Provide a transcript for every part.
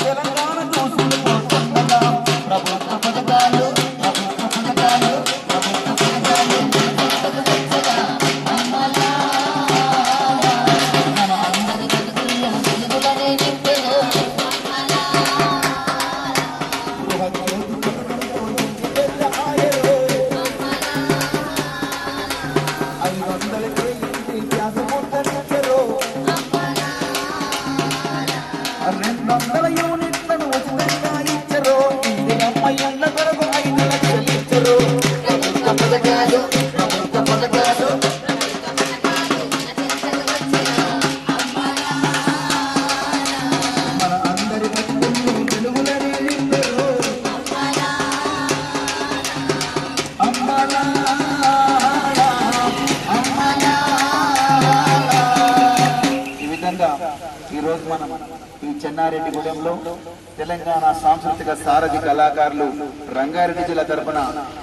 తెలంగాణ చూసులు పోతుండగా ప్రభుత్వ పథకాలు ప్రభుత్వ పథకాలు ప్రభుత్వ పథకాలు యూనిట్లను ఉచితంగా ఇచ్చరు ఇది అమ్మాయిల కొరకు 5 లక్షలు ఇచ్చరు ప్రభుత్వ పథకాలు ప్రభుత్వ పథకాలు మన అందరి బతుకుల్లో వెలుగులనే నింపరు అమ్మాలా ఈ విధంగా ఈరోజు మనం ఈ చెన్నారెడ్డిగూడెంలో తెలంగాణ సాంస్కృతిక సారథి కళాకారులు రంగారెడ్డి జిల్లా తరఫున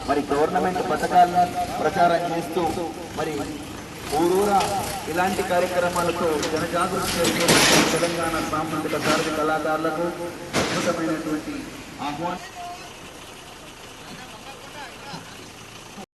మరి గవర్నమెంట్ పథకాలను ప్రచారం చేస్తూ మరి ఊరూరా ఇలాంటి కార్యక్రమాలతో జనజాగృతి చేసే తెలంగాణ సాంస్కృతిక సారథి కళాకారులకు అద్భుతమైనటువంటి ఆహ్వానం.